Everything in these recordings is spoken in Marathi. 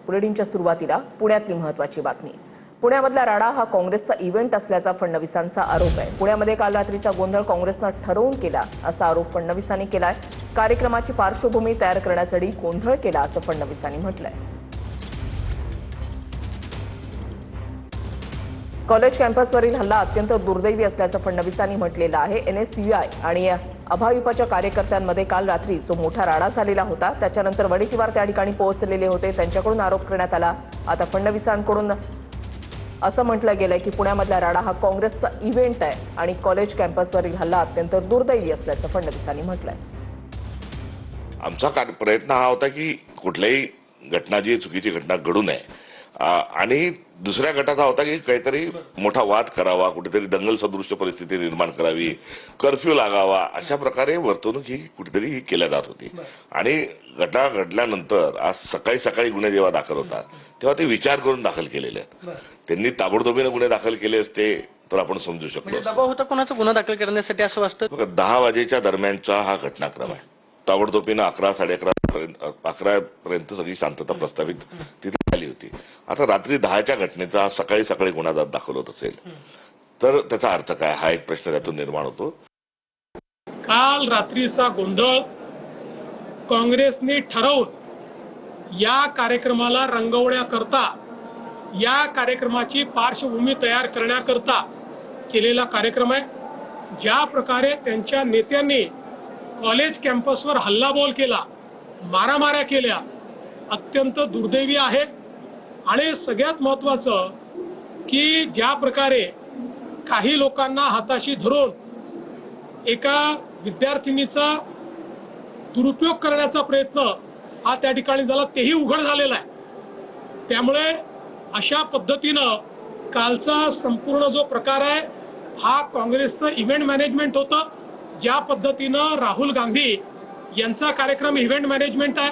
बुलेटिनच्या सुरुवातीला पुण्यातली महत्त्वाची बातमी। पुण्यामधला राडा हा काँग्रेसचा इव्हेंट असल्याचा फडणवीसांचा आरोप आहे। पुण्यामध्ये काल रात्रीचा गोंधळ काँग्रेसनं ठरवून केला असा आरोप फडणवीसांनी केलाय। कार्यक्रमाची पार्श्वभूमी तयार करण्यासाठी गोंधळ केला असं फडणवीसांनी म्हटलंय। कॉलेज कॅम्पसवरील हल्ला अत्यंत दुर्दैवी असल्याचं फडणवीसांनी म्हटलेलं आहे। एनएसयूआय आणि अभाविपच्या कार्यकर्त्यांमध्ये काल रात्री जो मोठा राडा झालेला होता त्याच्यानंतर वडेट्टीवार त्या ठिकाणी पोहोचलेले होते, त्यांच्याकडून आरोप करण्यात आला। आता फडणवीसांकडून असं म्हटलं गेलंय की पुण्यामधला राडा हा काँग्रेसचा इव्हेंट आहे आणि कॉलेज कॅम्पसवरील हल्ला अत्यंत दुर्दैवी असल्याचं फडणवीसांनी म्हटलंय। आमचा प्रयत्न हा होता की कुठल्याही घटना जी चुकीची घटना घडू नये आणि दुसऱ्या गटाचा होता की काहीतरी मोठा वाद करावा, कुठेतरी दंगल सदृश्य परिस्थिती निर्माण करावी, कर्फ्यू लागावा, अशा प्रकारे वर्तवणूक ही कुठेतरी केल्या जात होती। आणि घटना घडल्यानंतर आज सकाळी गुन्हे जेव्हा दाखल होतात तेव्हा ते विचार करून दाखल केलेले आहेत। त्यांनी ताबडतोबीने गुन्हे दाखल केले असते तर आपण समजू शकतो। दबाव होता कोणाचा गुन्हा दाखल करण्यासाठी असं वाटतं? 10 वाजेच्या दरम्यानचा हा घटनाक्रम आहे। ताबडतोबीनं 11, 11:30 पर्यंत सगळी शांतता प्रस्थापित तिथे झाली होती। आता रात्री 10च्या घटनेचा सकाळी गुन्हा दाखल होत असेल तर त्याचा अर्थ काय, हा एक प्रश्न त्यातून निर्माण होतो। काल रात्रीचा गोंधळ काँग्रेसने ठरवून या कार्यक्रमाला रंगवण्याकरता, या कार्यक्रमाची पार्श्वभूमी तयार करण्याकरता केलेला कार्यक्रम आहे। ज्या प्रकारे त्यांच्या नेत्यांनी कॉलेज कॅम्पसवर हल्लाबोल केला, मारामाऱ्या केल्या, अत्यंत दुर्दैवी आहे। आणि सगळ्यात महत्त्वाचं की ज्या प्रकारे काही लोकांना हाताशी धरून एका विद्यार्थिनीचा दुरुपयोग करण्याचा प्रयत्न हा त्या ठिकाणी झाला, तेही उघड झालेला आहे। त्यामुळे अशा पद्धतीनं कालचा संपूर्ण जो प्रकार आहे हा काँग्रेसचं इव्हेंट मॅनेजमेंट होतं। ज्या पद्धतीनं राहुल गांधी यांचा कार्यक्रम इव्हेंट मॅनेजमेंट आहे,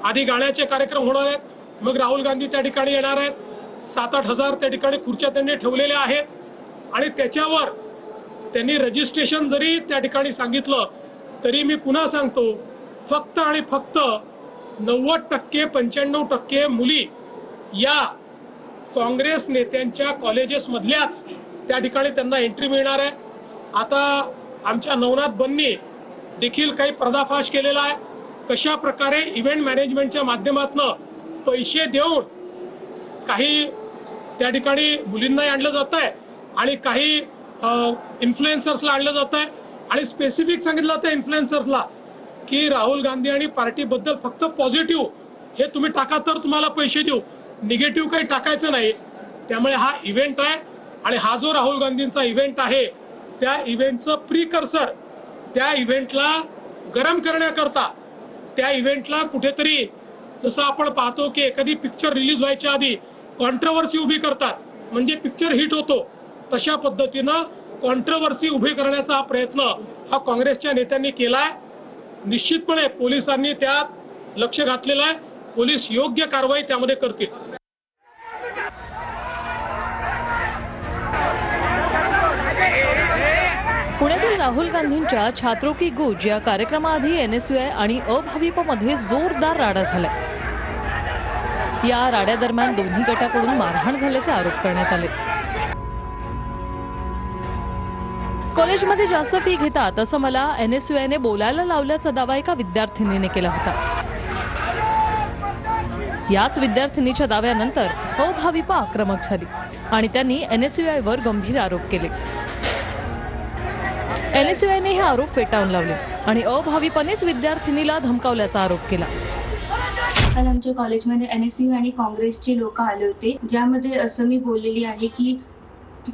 आधी गाण्याचे कार्यक्रम होणार आहेत, मग राहुल गांधी त्या ठिकाणी येणार आहेत। 7-8 हजार त्या ठिकाणी खुर्च्या त्यांनी ठेवलेल्या आहेत आणि त्याच्यावर त्यांनी रजिस्ट्रेशन जरी त्या ठिकाणी सांगितलं तरी मी पुन्हा सांगतो, फक्त आणि फक्त 90% 95% मुली या काँग्रेस नेत्यांच्या कॉलेजेसमधल्याच त्या ठिकाणी त्यांना एंट्री मिळणार आहे। आता आमच्या नवनाथ बन्नी देखील काही पर्दाफाश केलेला आहे, कशा प्रकारे इव्हेंट मॅनेजमेंटच्या माध्यमातून पैसे देऊन काही त्या ठिकाणी मुलींना आणलं जात आहे आणि काही इन्फ्लुएन्सर्सला आणलं जात आहे आणि स्पेसिफिक सांगितलं जातं इन्फ्लुएन्सर्सला की राहुल गांधी आणि पार्टीबद्दल फक्त पॉझिटिव्ह हे तुम्ही टाका तर तुम्हाला पैसे देऊ, निगेटिव्ह काही टाकायचं नाही। त्यामुळे हा इव्हेंट आहे आणि हा जो राहुल गांधींचा इव्हेंट आहे त्या इव्हेंटचं प्रिकर्सर, त्या इव्हेंटला गरम करण्याकरता, त्या इव्हेंटला कुठेतरी जसं आपण पाहतो की एखादी पिक्चर रिलीज व्हायच्या आधी कॉन्ट्रोवर्सी उभी करतात म्हणजे पिक्चर हिट होतो, तशा पद्धतीनं कॉन्ट्रोवर्सी उभी करण्याचा हा प्रयत्न हा काँग्रेसच्या नेत्यांनी केलाय। निश्चितपणे पोलिसांनी त्यात लक्ष घातलेलं आहे, पोलीस योग्य कारवाई त्यामध्ये करतील। पुण्यातील राहुल गांधींच्या छात्रों की गूंज या कार्यक्रमाआधी एनएसयूआय आणि अभाविपमध्ये जोरदार राडा झाला। या राड्यादरम्यान दोन्ही गटाकडून मारहाण झाल्याचे आरोप करण्यात आले। कॉलेजमध्ये जास्त फी घेतात असं मला एनएसयूआयने बोलायला लावल्याचा दावा एका विद्यार्थिनीने केला होता। याच विद्यार्थिनीच्या दाव्यानंतर अभाविप आक्रमक झाली आणि त्यांनी एनएसयूआयवर गंभीर आरोप केले। एनएसयूआयने हे आरोप फेटाळून लावले आणि अभाविपनेच विद्यार्थिनीला धमकावल्याचा आरोप केला। काल आमच्या कॉलेजमध्ये एनएसयू आणि काँग्रेसचे लोक आले होते, ज्यामध्ये असं मी बोललेली आहे की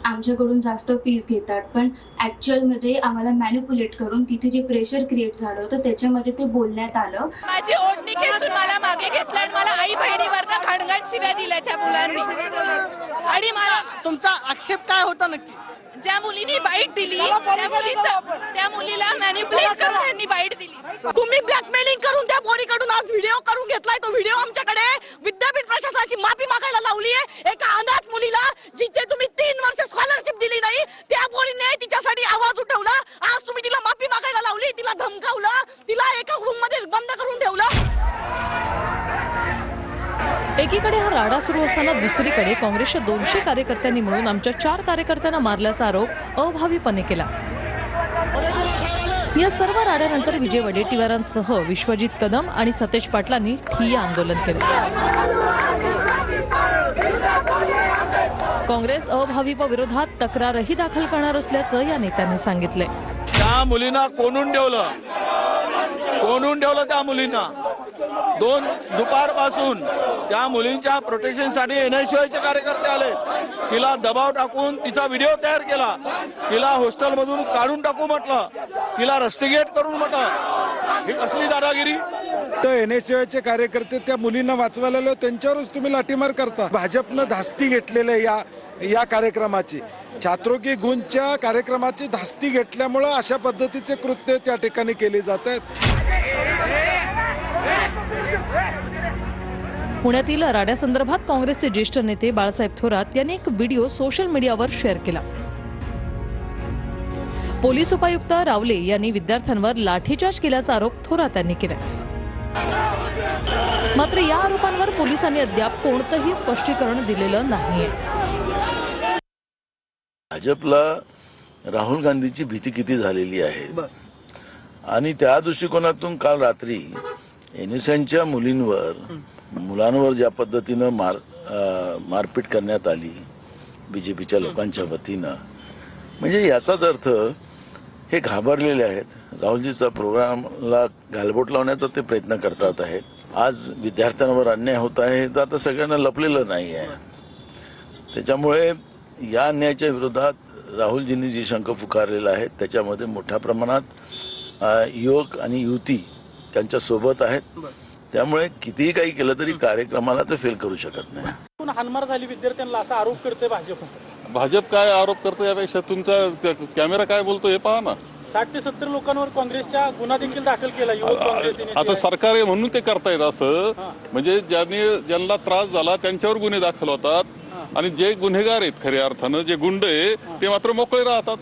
आमच्याकडून जास्त फीस घेतात, पण ॲक्च्युअलमध्ये आम्हाला मॅनिप्युलेट करून तिथे जे प्रेशर क्रिएट झालं होतं त्याच्यामध्ये ते बोलण्यात आलं। माझी ओढणी खेचून मला मागे घेतलं आणि मला आई बहिणीवरनं खणखण शिव्या दिल्या त्या मुलांनी। आणि मला तुमचा आक्षेप काय होता नक्की? ज्या मुलीने बाईट दिली त्या मुलीला मॅनिप्युलेट करून त्यांनी बाईट दिली। तुम्ही ब्लॅकमेलिंग करून त्या पोरीकडून आज व्हिडिओ करून घेतलाय, तो व्हिडिओ आमच्याकडे विद्यापीठ प्रशासनाची माफी मागायला लावली आहे। एका अनाथ मुलीला जिचे तुम्ही 3 वर्ष स्कॉलरशिप दिली नाही त्या पोरीने तिच्यासाठी आवाज उठवला, आज तुम्ही तिला माफी मागायला लावली, तिला धमकावलं, तिला एका रूम मध्ये बंद करून ठेवलं। एकीकडे एकीकडे हा राडा सुरू असताना दुसरीकडे काँग्रेसच्या 200 कार्यकर्त्यांनी मिळून आमच्या 4 कार्यकर्त्यांना मारल्याचा आरोप अभाविपने केला. या सर्व राड्यानंतर विजय वडेट्टीवारांसह विश्वजित कदम आणि सतेज पाटलांनी ठिय्या आंदोलन केलं. काँग्रेस अभाविप विरोधात तक्रारही दाखल करणार असल्याचं या नेत्यांनी सांगितलंय. त्या मुलींना कोणून ठेवलं त्या मुलींना. दुपारपासून त्या मुलींच्या प्रोटेक्शनसाठी NSUIचे कार्यकर्ते आले. तिला दबाव टाकून तिचा व्हिडिओ तयार केला. तिला हॉस्टेलमधून काढून टाकू म्हटलं. तिला रस्टिगेट करून म्हटलं. ही कसली दादागिरी. तर NSUIचे कार्यकर्ते त्या मुलींना वाचवायला आले, त्यांच्यावरच तुम्ही लाठीमार करता. भाजपनं धास्ती घेतलेले या कार्यक्रमाची, छात्रों की गुंजच्या कार्यक्रमाची धास्ती घेतल्यामुळे अशा पद्धतीचे कृत्य त्या ठिकाणी केले जात आहेत. पुण्यातील राड्यासंदर्भात काँग्रेसचे ज्येष्ठ नेते बाळासाहेब थोरात यांनी एक व्हिडिओ सोशल मीडियावर शेअर केला. पोलीस उपायुक्त रावले यांनी विद्यार्थ्यांवर लाठीचार्ज केल्याचा आरोप थोरात यांनी केला. मात्र या आरोपांवर पोलिसांनी अद्याप कोणतंही स्पष्टीकरण दिलेलं नाहीये. भाजपला राहुल गांधीची भीती किती झालेली आहे आणि त्या दृष्टिकोनातून काल रात्री NSUIच्या मुलांवर ज्या पद्धतीनं मारपीट करण्यात आली बीजेपीच्या लोकांच्या वतीनं, म्हणजे याचाच अर्थ हे घाबरलेले आहेत. राहुलजीचा प्रोग्रामला गालबोट लावण्याचा ते प्रयत्न करतात आहेत. आज विद्यार्थ्यांवर अन्याय होत आहे तर आता सगळ्यांना लपलेलं नाही आहे. त्याच्यामुळे या अन्यायाच्या विरोधात राहुलजींनी जी शंका पुकारलेला आहे त्याच्यामध्ये मोठ्या प्रमाणात युवक आणि युवती त्यांच्या सोबत आहेत. त्यामुळे कितीही काही केलं तरी कार्यक्रमाला ते फेल करू शकत नाही. हानमार झाली विद्यार्थ्यांना असा आरोप करते भाजप काय आरोप करतो यापेक्षा तुमचा कॅमेरा काय बोलतो हे पहा ना. 60 ते 70 लोकांवर काँग्रेसच्या गुन्हा देखील दाखल केला. आता सरकार आहे म्हणून ते करतायत असं. म्हणजे ज्यांना त्रास झाला त्यांच्यावर गुन्हे दाखल होतात आणि जे गुन्हेगार आहेत खऱ्या अर्थानं जे गुंड आहे ते मात्र मोकळे राहतात.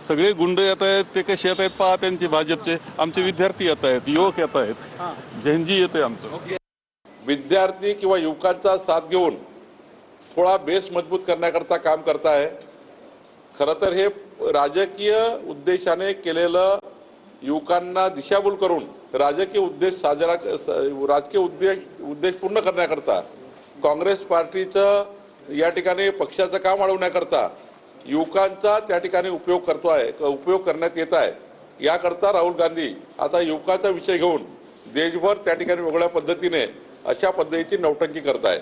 सगळे गुंड येत आहेत. ते कसे येत आहेत पहा. त्यांचे भाजपचे आमचे विद्यार्थी येत आहेत, युवक येत आहेत, झेंजी येते आमचं. विद्यार्थी किंवा युवकांचा साथ घेऊन थोडा बेस मजबूत करण्याकरता काम करत आहे. खरं तर हे राजकीय उद्देशाने केलेलं, युवकांना दिशाभूल करून राजकीय उद्देश पूर्ण करण्याकरता काँग्रेस पार्टीचं या ठिकाणी पक्षाचं काम अडवण्याकरता युवकांचा त्या ठिकाणी उपयोग करण्यात येत आहे. याकरता राहुल गांधी आता युवकाचा विषय घेऊन देशभर त्या ठिकाणी वेगळ्या पद्धतीने अशा पद्धतीची नौटंकी करत आहे.